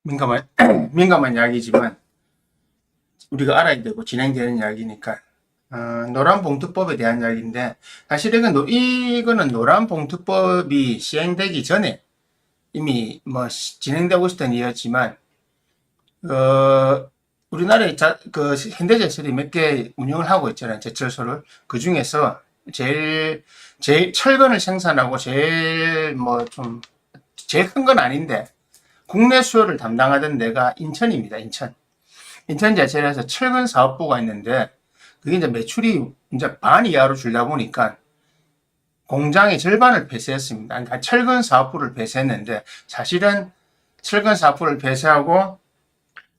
민감한, 민감한 이야기지만 우리가 알아야 되고 진행되는 이야기니까 노란봉투법에 대한 이야기인데, 사실 이거는 노란봉투법이 시행되기 전에 이미 뭐 진행되고 있었던 일이었지만, 우리나라에 현대제철이 몇 개 운영을 하고 있잖아요. 제철소를. 그 중에서 제일 철근을 생산하고 제일 큰 건 아닌데 국내 수요를 담당하던 데가 인천입니다. 인천 제철에서 철근 사업부가 있는데, 그게 이제 매출이 이제 반 이하로 줄다 보니까 공장의 절반을 폐쇄했습니다. 그러니까 철근 사업부를 폐쇄했는데, 사실은 철근 사업부를 폐쇄하고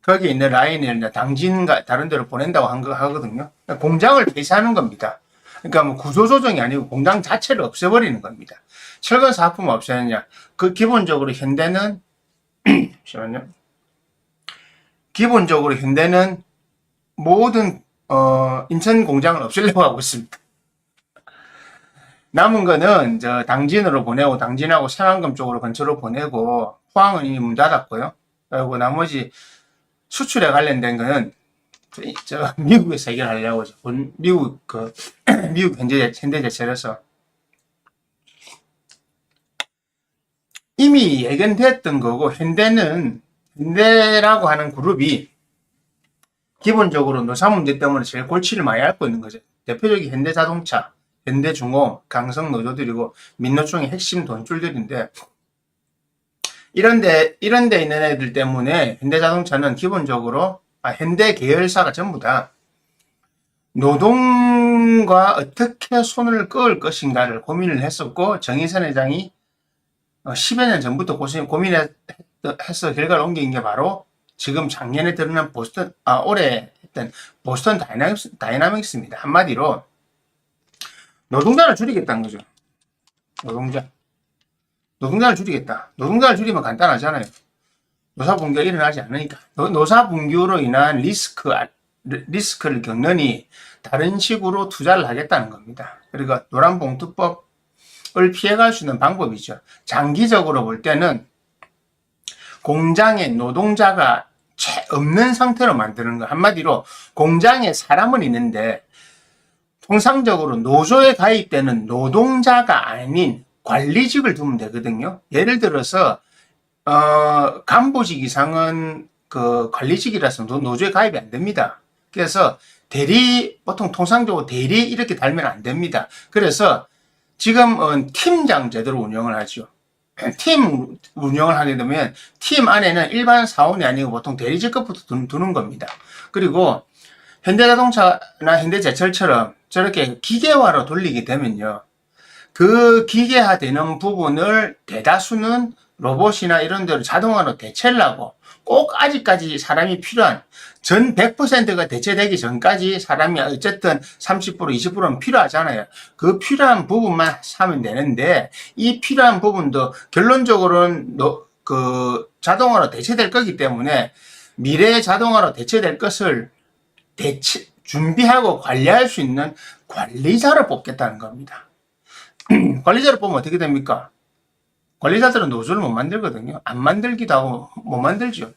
거기 있는 라인을 이제 당진과 다른 데로 보낸다고 하거든요. 그러니까 공장을 폐쇄하는 겁니다. 그러니까 뭐 구조조정이 아니고 공장 자체를 없애버리는 겁니다. 철근 사업부만 없애느냐? 기본적으로 현대는 잠시만요. 기본적으로 현대는 모든 인천 공장을 없애려고 하고 있습니다. 남은 거는 당진으로 보내고, 당진하고 새만금 쪽으로 근처로 보내고, 포항은 이미 문 닫았고요. 그리고 나머지 수출에 관련된 거는 미국에서 해결하려고 미국 미국 현대제철에서 이미 예견됐던 거고, 현대라고 하는 그룹이 기본적으로 노사 문제 때문에 제일 골치를 많이 앓고 있는 거죠. 대표적인 현대자동차, 현대중공, 강성노조들이고 민노총의 핵심 돈줄들인데, 이런데 있는 애들 때문에 현대자동차는 기본적으로 현대 계열사가 전부 다 노동과 어떻게 손을 그을 것인가를 고민을 했었고, 정의선 회장이 10여 년 전부터 고민해서 결과를 옮긴 게 바로 지금 작년에 드러난 올해 했던 보스턴 다이나믹스입니다. 한마디로 노동자를 줄이겠다는 거죠. 노동자를 줄이겠다. 노동자를 줄이면 간단하잖아요. 노사 분규가 일어나지 않으니까. 노사 분규로 인한 리스크를 겪느니 다른 식으로 투자를 하겠다는 겁니다. 그리고 노란봉투법을 피해갈 수 있는 방법이죠. 장기적으로 볼 때는 공장에 노동자가 없는 상태로 만드는 거. 한마디로 공장에 사람은 있는데 통상적으로 노조에 가입되는 노동자가 아닌 관리직을 두면 되거든요. 예를 들어서 간부직 이상은 관리직이라서 노조에 가입이 안 됩니다. 그래서 보통 통상적으로 대리 이렇게 달면 안 됩니다. 그래서 지금은 팀장 제도로 운영을 하죠. 팀 운영을 하게 되면 팀 안에는 일반 사원이 아니고 보통 대리직급부터 두는 겁니다. 그리고 현대자동차나 현대제철처럼 저렇게 기계화로 돌리게 되면요, 그 기계화되는 부분을 대다수는 로봇이나 이런 데로 자동화로 대체를 하고, 꼭 아직까지 사람이 필요한, 전 100%가 대체되기 전까지 사람이 어쨌든 30% 20%는 필요하잖아요. 그 필요한 부분만 사면 되는데, 이 필요한 부분도 결론적으로는 자동화로 대체될 거기 때문에 미래의 자동화로 대체될 것을 준비하고 관리할 수 있는 관리자를 뽑겠다는 겁니다. 관리자를 뽑으면 어떻게 됩니까? 관리자들은 노조를 못 만들거든요. 안 만들기도 하고 못 만들죠.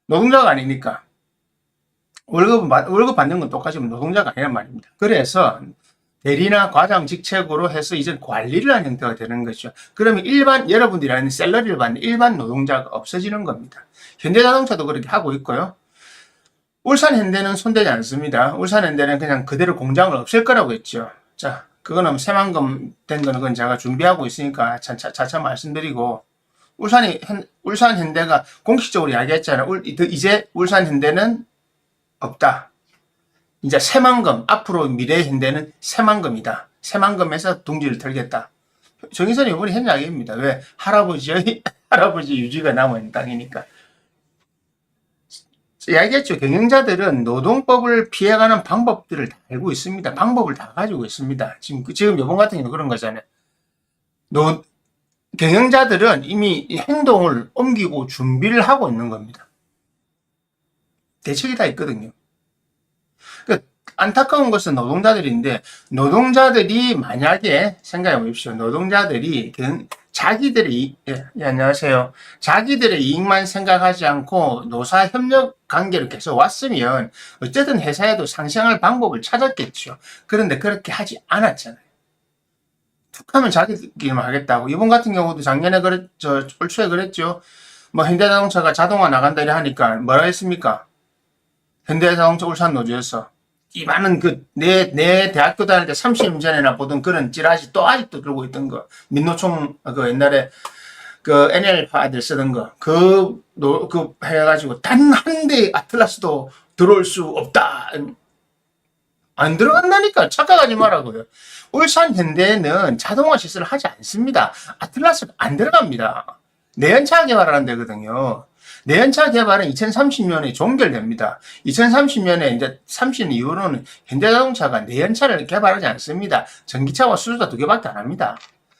노동자가 아니니까. 월급 받는 건 똑같지만 노동자가 아니란 말입니다. 그래서 대리나 과장 직책으로 해서 이제 관리를 하는 형태가 되는 것이죠. 그러면 여러분들이 아는 샐러리를 받는 일반 노동자가 없어지는 겁니다. 현대자동차도 그렇게 하고 있고요. 울산현대는 손대지 않습니다. 울산현대는 그냥 그대로 공장을 없앨 거라고 했죠. 자, 그거는 새만금 된 거는 그건 제가 준비하고 있으니까 차차 말씀드리고, 울산현대가 공식적으로 이야기했잖아요. 이제 울산현대는 없다. 이제 새만금, 앞으로 미래의 현대는 새만금이다. 새만금에서 둥지를 털겠다. 정의선이 이번에 한 이야기입니다. 왜? 할아버지 유지가 남아있는 땅이니까. 이야기했죠. 경영자들은 노동법을 피해가는 방법들을 다 알고 있습니다. 방법을 다 가지고 있습니다. 지금 요번 같은 경우 그런 거잖아요. 경영자들은 이미 행동을 옮기고 준비를 하고 있는 겁니다. 대책이 다 있거든요. 그러니까 안타까운 것은 노동자들인데, 노동자들이 만약에 생각해 보십시오. 노동자들이 자기들의 안녕하세요. 자기들의 이익만 생각하지 않고 노사 협력 관계를 계속 왔으면 어쨌든 회사에도 상생할 방법을 찾았겠죠. 그런데 그렇게 하지 않았잖아요. 툭 하면 자기들끼리만 하겠다고. 이번 같은 경우도 작년에 올 초에 그랬죠. 뭐 현대자동차가 자동화 나간다 이래 하니까 뭐라 했습니까? 현대자동차 울산 노조에서 이 많은 내 대학교 다닐 때 30년 전에나 보던 그런 찌라시 또 아직도 들고 있던 거. 민노총, 옛날에 NL파들 쓰던 거. 해가지고 단 한 대의 아틀라스도 들어올 수 없다. 안 들어간다니까. 착각하지 말라고요. 울산 현대는 자동화 시설을 하지 않습니다. 아틀라스가 안 들어갑니다. 내연차 개발하는 데거든요. 내연차 개발은 2030년에 종결됩니다. 2030년에 이제 30년 이후로는 현대자동차가 내연차를 개발하지 않습니다. 전기차와 수소차 두 개밖에 안 합니다.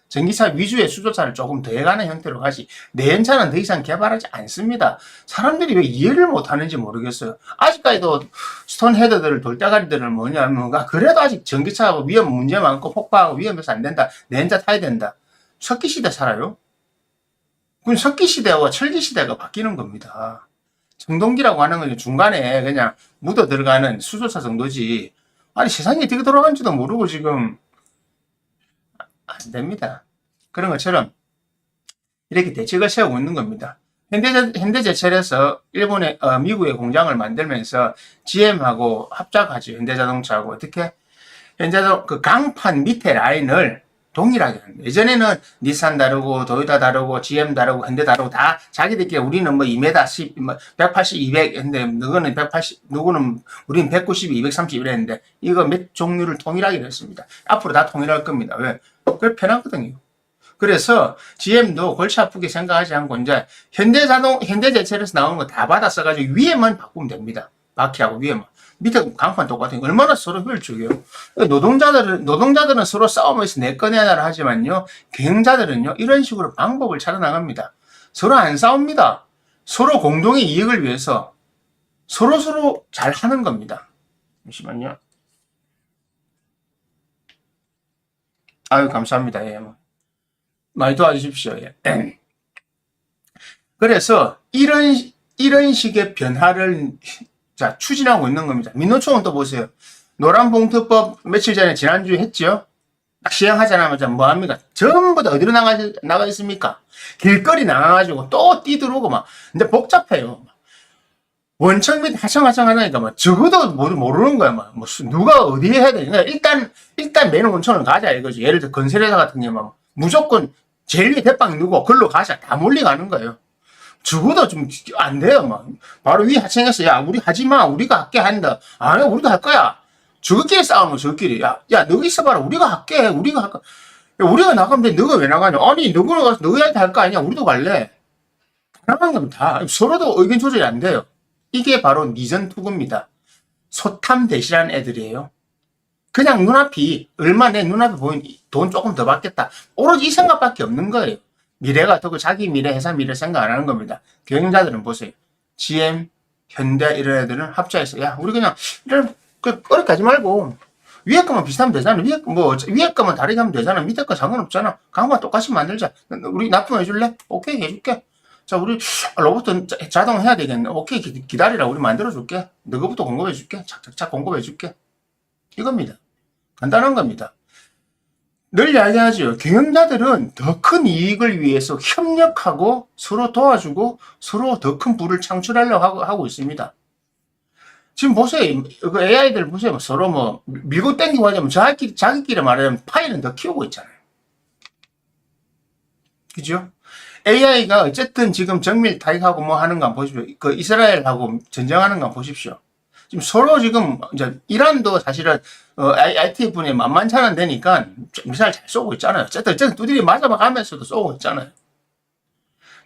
전기차 위주의 수소차를 조금 더해가는 형태로 가지 내연차는 더 이상 개발하지 않습니다. 사람들이 왜 이해를 못하는지 모르겠어요. 아직까지도 스톤헤드들 돌대가리들은 뭐냐면 그래도 아직 전기차하고 위험 문제 많고 폭파하고 위험해서 안 된다. 내연차 타야 된다. 석기시대 살아요? 그럼 석기시대와 철기시대가 바뀌는 겁니다. 청동기라고 하는 건 중간에 그냥 묻어 들어가는 수소차 정도지. 아니 세상이 어떻게 돌아가는지도 모르고 지금 안 됩니다. 그런 것처럼 이렇게 대책을 세우고 있는 겁니다. 현대제철에서 일본의 미국의 공장을 만들면서 GM하고 합작하죠. 현대자동차하고 어떻게 그 강판 밑에 라인을 동일하게 합니다. 예전에는 닛산 다르고 도요타 다르고 GM 다르고 현대 다르고 다 자기들끼리 우리는 뭐 2m 10, 180, 200 했는데 누구는 180, 누구는 우리는 190, 230 이랬는데 이거 몇 종류를 동일하게 했습니다. 앞으로 다 통일할 겁니다. 왜? 그게 편하거든요. 그래서 GM도 골치 아프게 생각하지 않고 이제 현대제철에서 나오는 거 다 받아 써가지고 위에만 바꾸면 됩니다. 바퀴하고 위에만. 밑에 강판 똑같은 거 얼마나 서로 효율적이에요. 노동자들은 서로 싸우면서 내 거 내놔라 하지만요, 경영자들은요, 이런 식으로 방법을 찾아 나갑니다. 서로 안 싸웁니다. 서로 공동의 이익을 위해서 서로 잘 하는 겁니다. 잠시만요. 아유, 감사합니다. 예, 많이 도와주십시오. 예. 그래서 이런 식의 변화를 추진하고 있는 겁니다. 민노총은 또 보세요. 노란봉투법 며칠 전에 지난주에 했죠. 시행하자마자 뭐합니까? 전부 다 어디로 나가 있습니까? 길거리 나가가지고 또 뛰들어오고 막. 근데 복잡해요. 원청 및 하청하청 하니까 막 적어도 모르는 거야. 막 누가 어디에 해야 되냐. 일단 메인 원청을 가자 이거지. 예를 들어 건설회사 같은 경우 무조건 제일 위에 대빵 누구 글로 가자. 다 몰려가는 거예요. 적어도 좀 안 돼요. 막 바로 위 하청에서 야 우리 하지마. 우리가 할게 한다. 아니 우리도 할 거야. 저끼리 싸우면 저끼리. 야 너 있어봐라. 우리가 할게. 우리가 할까. 우리가 나가면 돼. 너가 왜 나가냐. 아니 너가 가서 너희한테 할 거 아니야. 우리도 갈래. 나가는 거면 다 서로도 의견 조절이 안 돼요. 이게 바로 니전 투구입니다. 소탐 대실한 애들이에요. 그냥 눈앞이 얼마 내 눈앞에 보이는 돈 조금 더 받겠다. 오로지 이 생각밖에 없는 거예요. 미래가 더 자기 미래, 회사 미래 생각 안 하는 겁니다. 경영자들은 보세요. GM, 현대 이런 애들은 합작해서 야 우리 그냥 어렵게 하지 말고 위에 거만 비슷하면 되잖아. 위에 거만 다르게 하면 되잖아. 밑에 거 상관없잖아. 강만 똑같이 만들자. 우리 납품해줄래? 오케이 해줄게. 자 우리 로봇 자동 해야 되겠네. 오케이 기다리라. 우리 만들어줄게. 너거부터 공급해줄게. 착착착 공급해줄게. 이겁니다. 간단한 겁니다. 늘 이야기하죠. 경영자들은 더 큰 이익을 위해서 협력하고 서로 도와주고 서로 더 큰 부를 창출하려고 하고 있습니다. 지금 보세요. 그 AI들 보세요. 서로 밀고 땡기고 하자면 자기끼리 말하자면 파이는 더 키우고 있잖아요. 그죠? AI가 어쨌든 지금 정밀 타격하고 하는 거 보십시오. 그 이스라엘하고 전쟁하는 거 보십시오. 지금 서로 지금 이제 이란도 사실은 IT 분야 만만치 않은 데니까 미사일 잘 쏘고 있잖아요. 어쨌든 두들이 맞아가면서도 쏘고 있잖아요.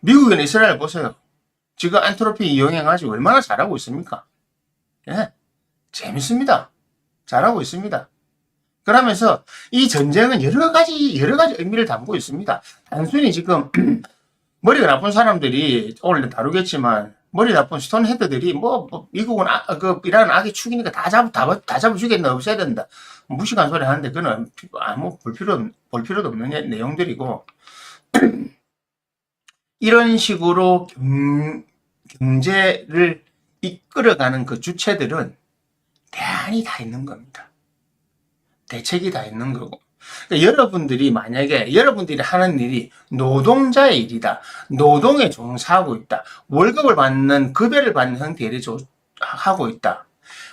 미국이나 이스라엘 보세요. 지금 엔트로피 이용해가지고 얼마나 잘하고 있습니까? 예, 재밌습니다. 잘하고 있습니다. 그러면서 이 전쟁은 여러 가지 의미를 담고 있습니다. 단순히 지금 머리가 나쁜 사람들이 오늘 다루겠지만 머리 나쁜 스톤 헤드들이 미국은 이란 악의 축이니까 다 잡아주겠나 없애야 된다. 무식한 소리 하는데 그거는 아무 볼 필요도 없는 내용들이고 이런 식으로 경제를 이끌어가는 그 주체들은 대안이 다 있는 겁니다. 대책이 다 있는 거고. 그러니까 여러분들이 만약에 여러분들이 하는 일이 노동자의 일이다. 노동에 종사하고 있다. 월급을 받는, 급여를 받는 형태의 일을 하고 있다.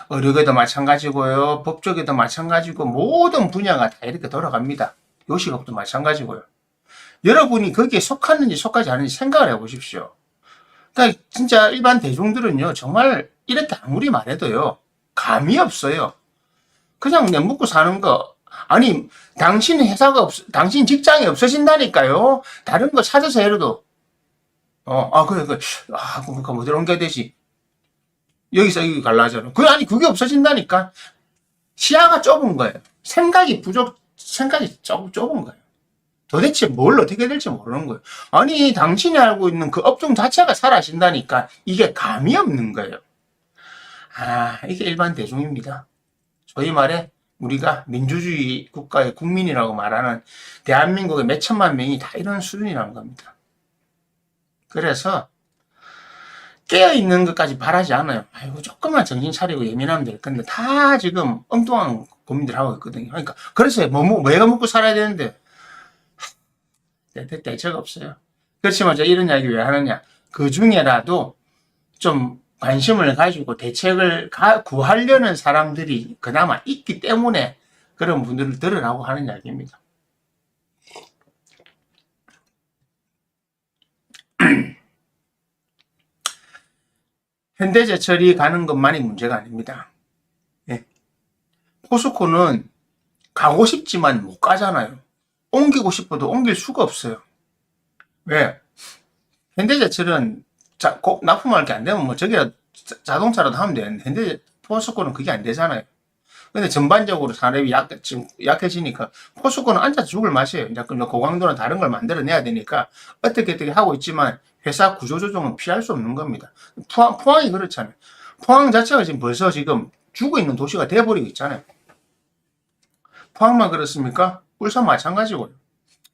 의료계도 마찬가지고요. 법조계도 마찬가지고 모든 분야가 다 이렇게 돌아갑니다. 요식업도 마찬가지고요. 여러분이 거기에 속하는지 속하지 않는지 생각을 해보십시오. 그러니까 진짜 일반 대중들은요. 정말 이렇게 아무리 말해도요. 감이 없어요. 그냥 먹고 사는 거. 아니 당신 회사가 당신 직장이 없어진다니까요. 다른 거 찾아서 해도 그러니까 어디로 옮겨야 되지? 여기서 여기 갈라 하잖아. 아니 그게 없어진다니까. 시야가 좁은 거예요. 생각이 좁은 거예요. 도대체 뭘 어떻게 될지 모르는 거예요. 아니 당신이 알고 있는 그 업종 자체가 사라진다니까. 이게 감이 없는 거예요. 이게 일반 대중입니다. 소위 말해 우리가 민주주의 국가의 국민이라고 말하는 대한민국의 몇 천만 명이 다 이런 수준이라는 겁니다. 그래서 깨어있는 것까지 바라지 않아요. 아이고 조금만 정신 차리고 예민하면 될 건데 다 지금 엉뚱한 고민들 하고 있거든요. 그러니까 그래서 내가 먹고 살아야 되는데 대책 없어요. 그렇지만 제가 이런 이야기 왜 하느냐. 그 중에라도 좀 관심을 가지고 대책을 구하려는 사람들이 그나마 있기 때문에 그런 분들을 들으라고 하는 이야기입니다. 현대제철이 가는 것만이 문제가 아닙니다. 예. 포스코는 가고 싶지만 못 가잖아요. 옮기고 싶어도 옮길 수가 없어요. 왜? 현대제철은 납품할 게 안 되면 뭐 저기가 자동차라도 하면 되는데 포스코는 그게 안 되잖아요. 근데 전반적으로 산업이 약해지니까 포스코는 앉아서 죽을 맛이에요. 이제 고강도나 다른 걸 만들어내야 되니까 어떻게 하고 있지만 회사 구조조정은 피할 수 없는 겁니다. 포항이 그렇잖아요. 포항 자체가 지금 벌써 지금 죽어 있는 도시가 돼버리고 있잖아요. 포항만 그렇습니까? 울산 마찬가지고요.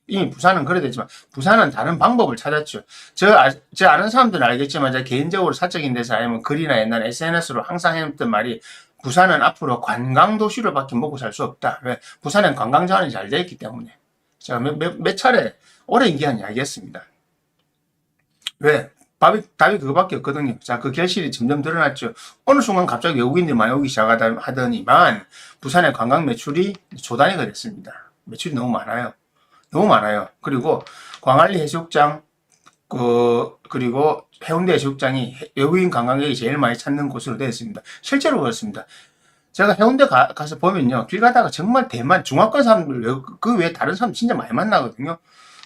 이미 부산은 그래 됐지만 부산은 다른 방법을 찾았죠. 저 아는 사람들은 알겠지만 제가 개인적으로 사적인 데서 아니면 글이나 옛날 SNS로 항상 해놓던 말이 부산은 앞으로 관광도시로 밖에 먹고 살 수 없다. 왜? 부산은 관광자원이 잘 되어 있기 때문에. 제가 몇 차례 오랜 기간 이야기했습니다. 왜? 답이 그거밖에 없거든요. 자, 그 결실이 점점 드러났죠. 어느 순간 갑자기 외국인들이 많이 오기 시작하더니만 부산의 관광 매출이 조단위가 됐습니다. 매출이 너무 많아요. 너무 많아요. 그리고 광안리 해수욕장, 그리고 해운대 해수욕장이 외국인 관광객이 제일 많이 찾는 곳으로 되어 있습니다. 실제로 그렇습니다. 제가 해운대 가서 보면요. 길 가다가 정말 중화권 사람들, 그 외에 다른 사람 진짜 많이 만나거든요.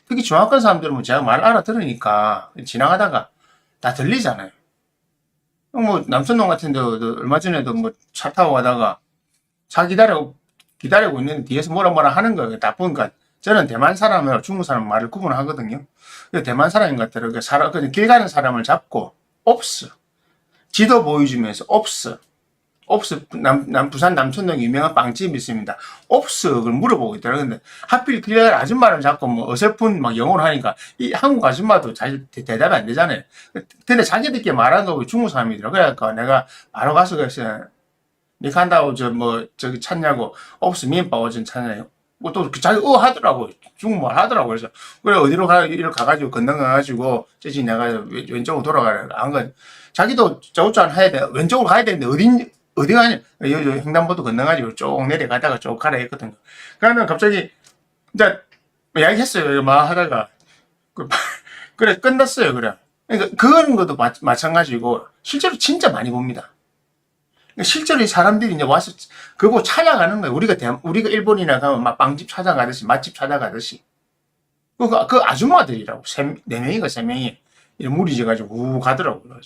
특히 중화권 사람들은 뭐 제가 말 알아들으니까 지나가다가 다 들리잖아요. 뭐 남천동 같은 데도 얼마 전에도 뭐 차 타고 가다가 차 기다리고 있는데 뒤에서 뭐라 하는 거예요. 다 보니까 저는 대만 사람이랑 중국 사람 말을 구분하거든요. 대만 사람인 것 같더라고요. 길 가는 사람을 잡고 없어. 지도 보여주면서 없어. 부산 남천동 유명한 빵집이 있습니다. 없어. 그걸 물어보고 있더라고요. 근데 하필 길 가는 아줌마를 잡고 뭐 어설픈 막 영어를 하니까 이 한국 아줌마도 잘 대답이 안 되잖아요. 근데 자기들끼리 말하는 거 보고 중국 사람이더라고요. 그러니까 내가 바로 가서 그랬어요. 니 간다고 저기 찾냐고 없어. 민밥 어전 찾냐요. 뭐 또 자기 하더라고요. 중국말 하더라고요. 그래서 그래 어디로 가가지고 건너가가지고 저지 내가 왼쪽으로 돌아가라. 안 가. 자기도 저우짠 해야 돼. 왼쪽으로 가야 되는데 어디 가냐? 여기 횡단보도 건너가지고 쭉 내려가다가 쭉 가라 했거든요. 그러면 갑자기 이제 이야기했어요. 막 하다가 그래 끝났어요. 그래. 그러니까 그런 것도 마찬가지고 실제로 진짜 많이 봅니다. 실제로 이 사람들이 이제 와서 그거 찾아가는 거예요. 우리가 일본이나 가면 막 빵집 찾아가듯이, 맛집 찾아가듯이. 그 아줌마들이라고. 4명인가 3명이 무리져가지고 우 가더라고요.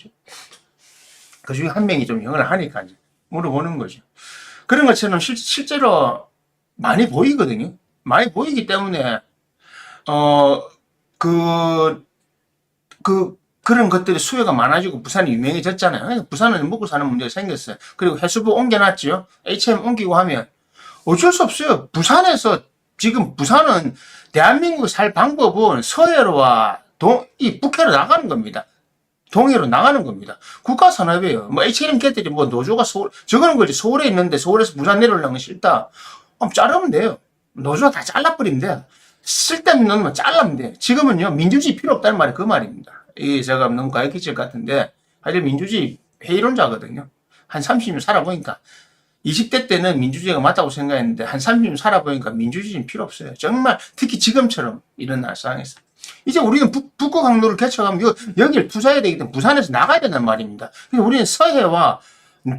그 중에 한 명이 좀 영어를 하니까 이제 물어보는 거죠. 그런 것처럼 실제로 많이 보이거든요. 많이 보이기 때문에, 그런 것들이 수요가 많아지고 부산이 유명해졌잖아요. 부산은 먹고 사는 문제가 생겼어요. 그리고 해수부 옮겨놨지요. HM 옮기고 하면 어쩔 수 없어요. 부산에서 지금 부산은 대한민국 살 방법은 서해로와 북해로 나가는 겁니다. 동해로 나가는 겁니다. 국가산업이에요. 뭐 H&M 걔들이 뭐 노조가 저거는 거지. 서울에 있는데 서울에서 부산 내려오려는 건 싫다. 그럼 자르면 돼요. 노조가 다 잘라버리면 돼요. 쓸데없는 놈만 잘라면 돼요. 지금은요, 민주주의 필요 없다는 말이 그 말입니다. 이게 제가 너무 과격해질 것 같은데, 사실 민주주의 회의론자거든요. 한 30년 살아보니까. 20대 때는 민주주의가 맞다고 생각했는데, 한 30년 살아보니까 민주주의는 필요 없어요. 정말, 특히 지금처럼 일어날 상황에서. 이제 우리는 북구 항로를 개척하면 여기를 투자해야 되기 때문에 부산에서 나가야 된단 말입니다. 그래서 우리는 서해와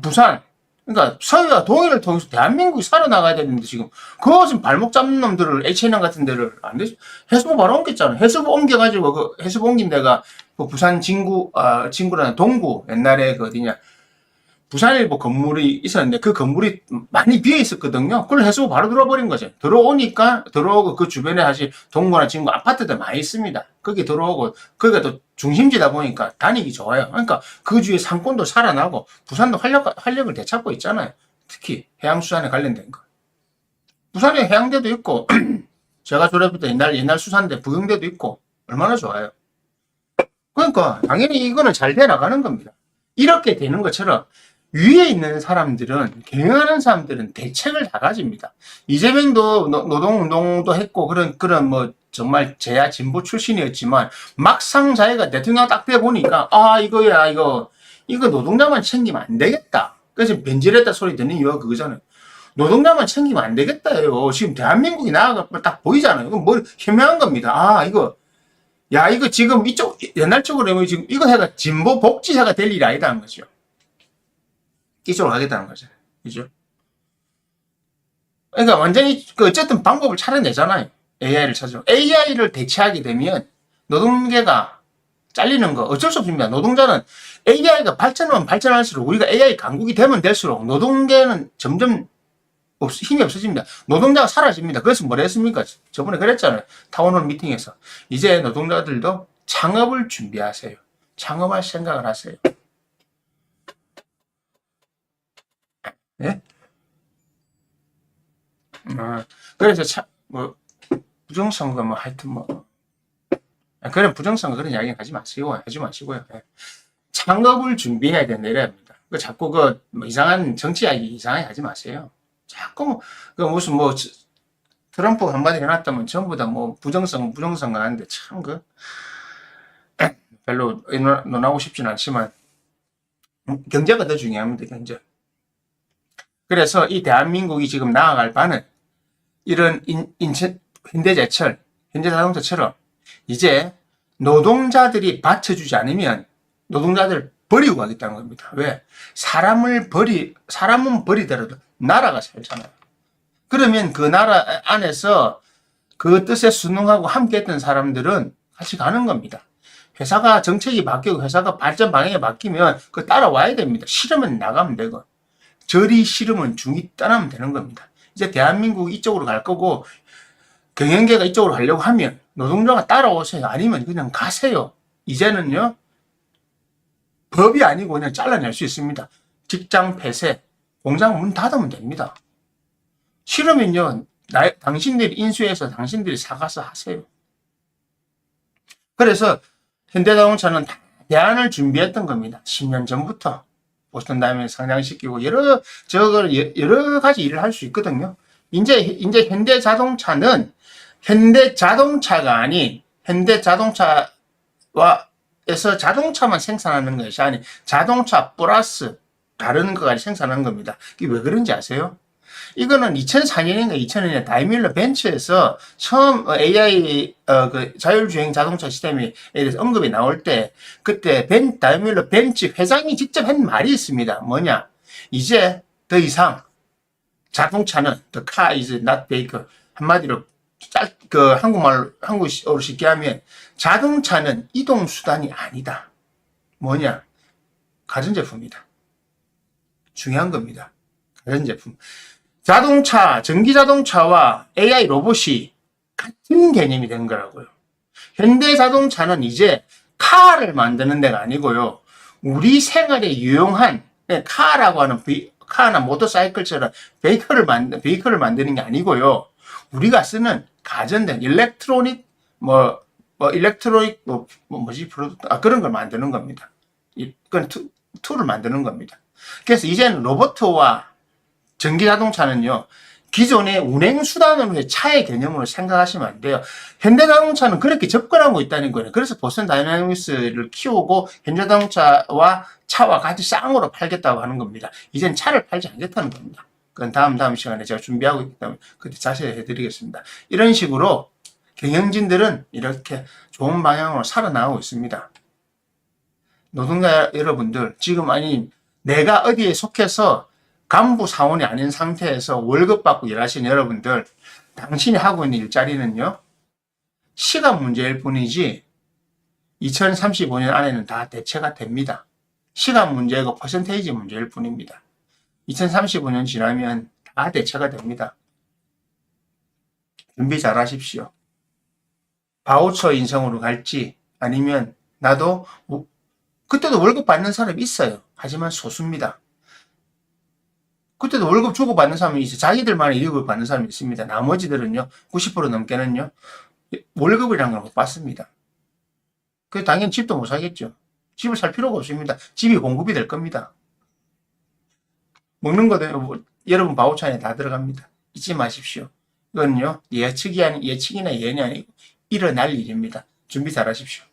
부산, 그러니까 서해와 동해를 통해서 대한민국이 살아나가야 되는데 지금 그것은 발목 잡는 놈들을 H&M 같은 데를 안 되죠. 해수부 바로 옮겼잖아요. 해수부 옮겨가지고 그 해수부 옮긴 데가 그 부산 진구라는 동구 옛날에 그 어디냐 부산일보 건물이 있었는데 그 건물이 많이 비어 있었거든요. 그걸 해수부 바로 들어버린 거죠. 들어오니까 들어오고 그 주변에 사실 동구나 진구 아파트들 많이 있습니다. 거기 들어오고 거기가 또 중심지다 보니까 다니기 좋아요. 그러니까 그 주위에 상권도 살아나고 부산도 활력을 되찾고 있잖아요. 특히 해양수산에 관련된 거. 부산에 해양대도 있고 제가 졸업할 때 옛날 수산대 부경대도 있고 얼마나 좋아요. 그러니까 당연히 이거는 잘 돼 나가는 겁니다. 이렇게 되는 것처럼 위에 있는 사람들은, 경영하는 사람들은 대책을 다 가집니다. 이재명도 노동운동도 했고, 그런 뭐, 정말 제야 진보 출신이었지만, 막상 자기가 대통령 딱 돼 보니까, 이거 노동자만 챙기면 안 되겠다. 그래서 변질했다 소리 듣는 이유가 그거잖아요. 노동자만 챙기면 안 되겠다요. 지금 대한민국이 나아가 딱 보이잖아요. 이건 뭐, 현명한 겁니다. 이거 지금 옛날 쪽으로 지금 이거 해가 진보 복지사가 될 일이 아니다는 거죠. 이쪽으로 가겠다는 거죠. 그죠? 그러니까 완전히, 어쨌든 방법을 찾아내잖아요. AI를 찾아서. AI를 대체하게 되면 노동계가 잘리는 거 어쩔 수 없습니다. 노동자는 AI가 발전하면 발전할수록 우리가 AI 강국이 되면 될수록 노동계는 점점 힘이 없어집니다. 노동자가 사라집니다. 그래서 뭐라 했습니까? 저번에 그랬잖아요. 타운홀 미팅에서. 이제 노동자들도 창업을 준비하세요. 창업할 생각을 하세요. 예? 그래서 부정선거 하여튼 그런 부정선거 그런 이야기 하지 마시고요. 예. 창업을 준비해야 된다 이랍니다. 자꾸 이상한 정치 이야기 이상하게 하지 마세요. 자꾸 무슨 트럼프 한마디 해놨다면 전부 다 부정선거 하는데 참 별로 논하고 싶진 않지만 경제가 더 중요합니다. 경제. 그래서 이 대한민국이 지금 나아갈 바는 이런 현대제철, 현대자동차처럼 이제 노동자들이 받쳐주지 않으면 노동자들을 버리고 가겠다는 겁니다. 왜? 사람은 버리더라도 나라가 살잖아요. 그러면 그 나라 안에서 그 뜻에 순응하고 함께 했던 사람들은 같이 가는 겁니다. 회사가 정책이 바뀌고 회사가 발전 방향이 바뀌면 따라와야 됩니다. 싫으면 나가면 되고. 절이 싫으면 중이 떠나면 되는 겁니다. 이제 대한민국이 이쪽으로 갈 거고 경영계가 이쪽으로 가려고 하면 노동자가 따라오세요. 아니면 그냥 가세요. 이제는요. 법이 아니고 그냥 잘라낼 수 있습니다. 직장 폐쇄, 공장 문 닫으면 됩니다. 싫으면요. 당신들이 인수해서 당신들이 사가서 하세요. 그래서 현대자동차는 대안을 준비했던 겁니다. 10년 전부터. 보스턴 다이내믹 상장시키고 여러 가지 일을 할 수 있거든요. 이제 현대자동차는 현대자동차가 아닌 현대자동차에서 자동차만 생산하는 것이 아닌 자동차 플러스 다른 것까지 생산하는 겁니다. 이게 왜 그런지 아세요? 이거는 2004년인가 2000년에 다이밀러 벤츠에서 처음 AI 자율주행 자동차 시스템에 대해서 언급이 나올 때 그때 다이밀러 벤츠 회장이 직접 한 말이 있습니다. 뭐냐? 이제 더 이상 자동차는 the car is not vehicle. 한마디로 한국어로 쉽게 하면 자동차는 이동 수단이 아니다. 뭐냐? 가전제품이다. 중요한 겁니다. 가전제품. 전기자동차와 AI 로봇이 같은 개념이 된 거라고요. 현대자동차는 이제 카를 만드는 데가 아니고요. 우리 생활에 유용한 카라고 하는 카나 모터사이클처럼 베이커를 만드는 게 아니고요. 우리가 쓰는 가전된 일렉트로닉 일렉트로닉 뭐지 프로덕트 그런 걸 만드는 겁니다. 그건 툴을 만드는 겁니다. 그래서 이제는 로버트와 전기 자동차는요, 기존의 운행 수단으로의 차의 개념으로 생각하시면 안 돼요. 현대자동차는 그렇게 접근하고 있다는 거예요. 그래서 보스턴 다이나믹스를 키우고 현대자동차와 차와 같이 쌍으로 팔겠다고 하는 겁니다. 이젠 차를 팔지 않겠다는 겁니다. 그건 다음 시간에 제가 준비하고 있기 때문에 그때 자세히 해드리겠습니다. 이런 식으로 경영진들은 이렇게 좋은 방향으로 살아나가고 있습니다. 노동자 여러분들, 지금 내가 어디에 속해서 간부 사원이 아닌 상태에서 월급 받고 일하시는 여러분들, 당신이 하고 있는 일자리는요, 시간 문제일 뿐이지 2035년 안에는 다 대체가 됩니다. 시간 문제고 퍼센테이지 문제일 뿐입니다. 2035년 지나면 다 대체가 됩니다. 준비 잘 하십시오. 바우처 인성으로 갈지 아니면 나도 그때도 월급 받는 사람이 있어요. 하지만 소수입니다. 그때도 월급 주고 받는 사람이 있어요. 자기들만의 이익을 받는 사람이 있습니다. 나머지들은요, 90% 넘게는요, 월급이라는 걸 못 받습니다. 그 당연히 집도 못 사겠죠. 집을 살 필요가 없습니다. 집이 공급이 될 겁니다. 먹는 것도 여러분 바우처 안에 다 들어갑니다. 잊지 마십시오. 이건요, 예측이나 예언이 아니고 일어날 일입니다. 준비 잘 하십시오.